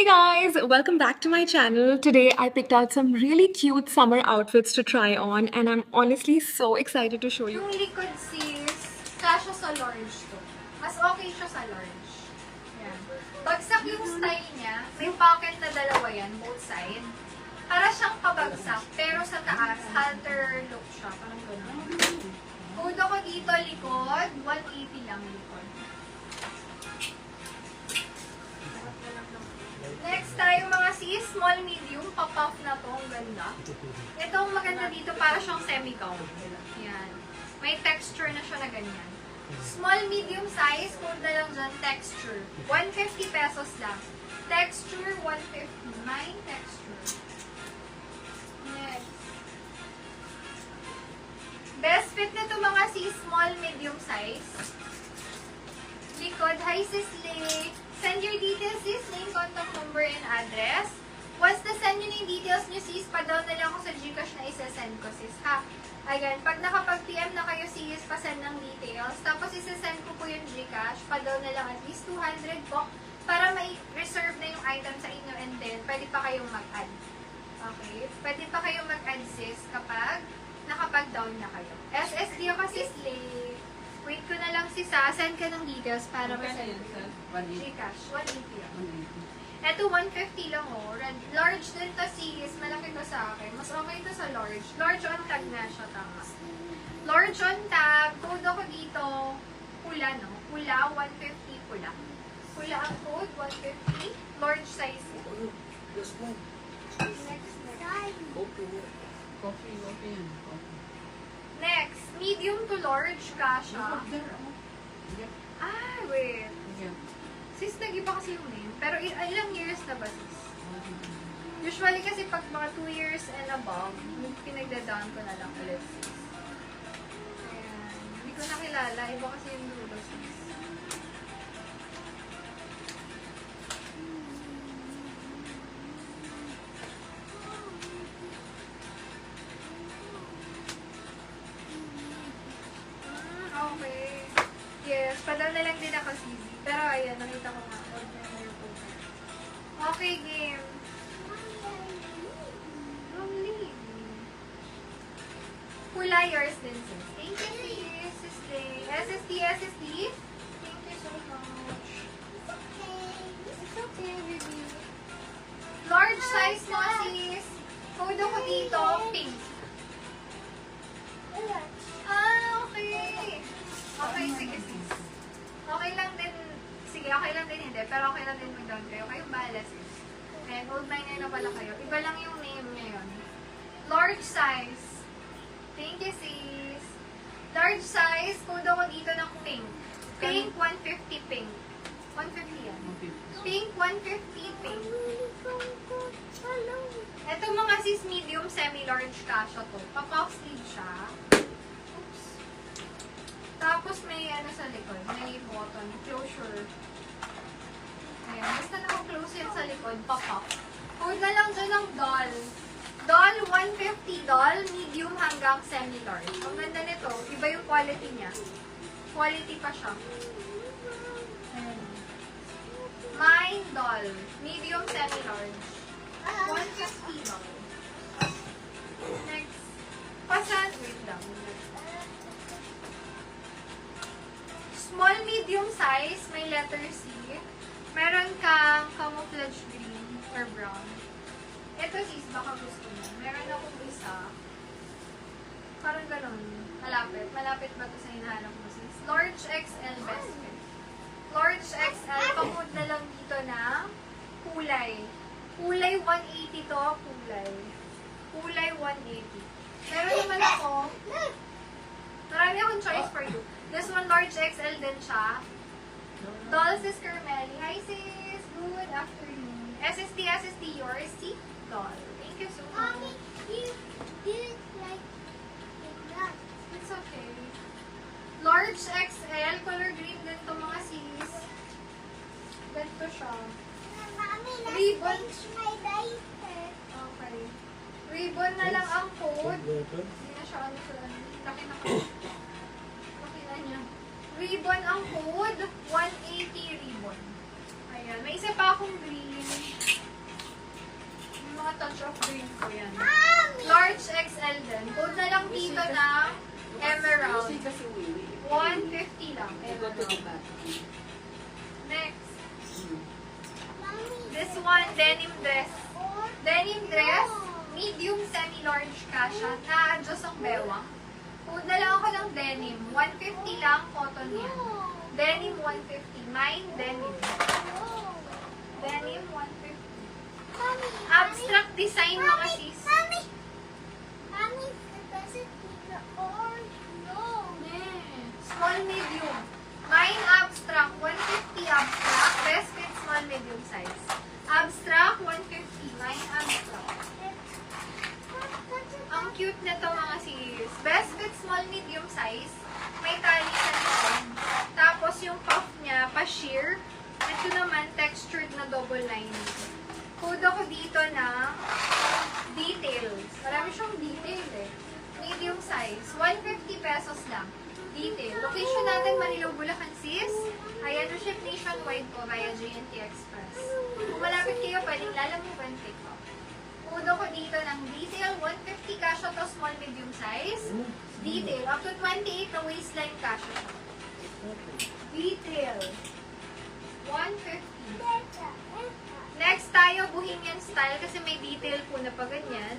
Hey guys, welcome back to my channel. Today I picked out some really cute summer outfits to try on and I'm honestly so excited to show you. Yung likod sis, kasha sa large to. Mas okay siya sa large. Yan. Bagsak yung style niya. May pocket na dalawa yan, both side. Para siyang pabagsak, pero sa taas, halter look siya. Parang gano'n. Code ako dito, likod. 180 lang likod. Next tayo mga sis, small medium, pop-off na to, ang ganda. Itong maganda dito, para siyang semi-gown. Yan. May texture na siya na ganyan. Small medium size, code na lang dyan, texture. 150 pesos lang. Texture, 150. May texture. Next. Best fit na to mga sis, small medium size. Likod, hi sis Lee. Send your details sis, name, contact number, and address. Once na-send nyo na yung details nyo sis, pa-down na lang ako sa Gcash na isa-send ko sis ha. Ayan, pag nakapag-PM na kayo sis, pa-send ng details. Tapos isa-send ko po yung Gcash, pa-down na lang at least 200 po para may reserve na yung item sa inyo and then pwede pa kayong mag-add. Okay? Pwede pa kayong mag-add sis kapag nakapag-down na kayo. SSD ako sis Lee. Wait ko na lang sis ha, send ka ng details para ma-send ko. Gcash, 180 lang. Ito, 150 lang oh. Large din to sis. Malaki to sa akin. Mas okay to sa large. Large on tag na siya, tama. Large on tag. Code ako dito. Pula, no? Pula, 150 pula. Pula ang code, 150. Large size. Next. Coffee. Next, medium to large kasha. Ah, wait. Sis, nag-iba kasi yung name. Pero ilang years na ba sis? Usually kasi pag mga 2 years and above, pinagdadaan ko na lang ulit sis. Ayan. Hindi ko nakilala. Iba kasi yung dulo sis. Okay. Yes, padal na lang din ako sis. Pero ayan, nakita ko nga. Okay, game. Lovely. Pula yours din, sis. Thank you, sis. SSD. Thank you so much. It's okay, baby. Large size mo, sis. Code ako dito, pink. Ah, okay. Okay, sige, sis. Okay lang din. Sige, okay lang din hindi. Pero okay lang din mag-down kayo. Kayong bahala, sis. And old minor na pala kayo. Iba lang yung name ngayon. Large size. Thank you, sis. Large size. Code ako dito ng pink. Pink, 150 pink. 150 yan. Pink, 150 pink. Ito mga sis, medium, semi-large kasha to. Pa-puff sleeve siya. Oops. Tapos may ano sa likod. May button. Closure. Ayan. Basta naka-close yan sa likod. Pa-puff. Code na lang dyan ng doll. Doll, 150 doll. Medium hanggang semi-large. Ang ganda nito. Iba yung quality niya. Quality pa siya. Ayan. Mine doll. Medium, semi-large. 150 doll. Next. Pasan. Wait lang. Small, medium size. May letter C. Meron kang camouflage green or brown. Ito sis, baka gusto mo. Meron akong isa. Parang ganun. Malapit. Malapit ba ito sa hinahanap mo sis? Large XL best fit. Large XL. Pamod na lang dito na kulay. Kulay 180 to. Kulay 180. Meron naman ako. Marami akong choice for you. This one, large XL din siya. Doll sis Carmeli. Hi sis. Good afternoon. SSD yours. See? Doll. Thank you so much. It's okay. Large XL. Color green din to mga sis. Ganito siya. Ribbon. Okay. Ribbon na lang ang code. Hindi na siya ano sa laki na Laki na niya. Ribbon ang code. 180 ribbon. Ayan. May isa pa akong green. May mga touch of green ko yan. Large XL din. Code na lang dito ng emerald. 150 lang. Emerald. Next. This one, denim dress. Denim dress, medium semi-large kasha. Na-adjust ang bewang. Code na lang ako ng denim. 150 lang, cotton yan. Denim 150. Mine, denim. Denim 150. Abstract design mga sis. Small, medium. Mine abstract, 150 abstract. Best fit small, medium size. Abstract, 150. Mine abstract. Ang cute na to mga sis. Best fit small, medium size. May tali sa likod. Tapos yung puff niya, pa-sheer. Ito naman, textured na double lining. Code ako dito na details. Marami siyang detail eh. Medium size. 150 pesos lang. Detail. Location natin, Marilao, Bulacan, sis. Ayan, ship nationwide po via JNT Express. Kung malapit kayo, pwedeng lalamugan pick up. Code ako dito ng detail. 150 kasha to small, medium size. Detail. Up to 28 na waistline kasha. Detail. 150. Next tayo, Bohemian style kasi may detail po na pa ganyan.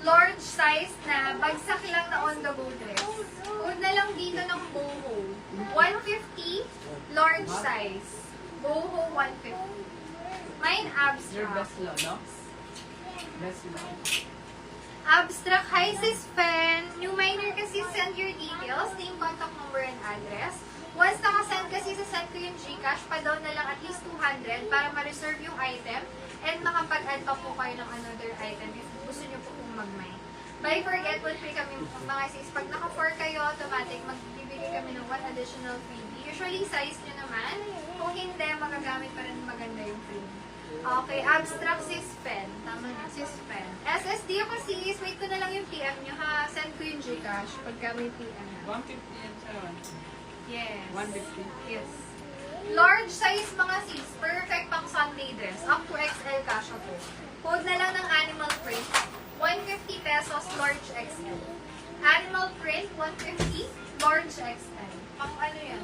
Large size na bagsak lang na on-the-go dress. Code na lang dito ng boho. 150, large size. Boho, 150. Mine Your abstract. best law, no? Best law. Abstract, hi sis Pen. New minor kasi, send your details, name, contact number, and address. Once nakasend kasi, sasend ko yung Gcash, pa-down na lang at least 200 para ma-reserve yung item and makapag-add pa po kayo ng another item if gusto nyo po kung mag-mine. By forgetful free kami mga sis. Pag naka-4 kayo, automatic, magbibigay kami ng 1 additional freebie. Usually, size nyo naman. Kung hindi, magagamit pa rin maganda yung freebie. Okay, abstract sis Pen. Tama na, sis Pen. SSD ako sis. Wait ko na lang yung PM nyo ha. Send ko yung Gcash pagka may PM na. 150 yan sa Yes. 150. Yes. Large size mga sis. Perfect pang Sunday dress. Up to XL kasha po. Code na lang ng animal print. 150 pesos, large XL. Animal print, 150, large XL. Pang ano yan?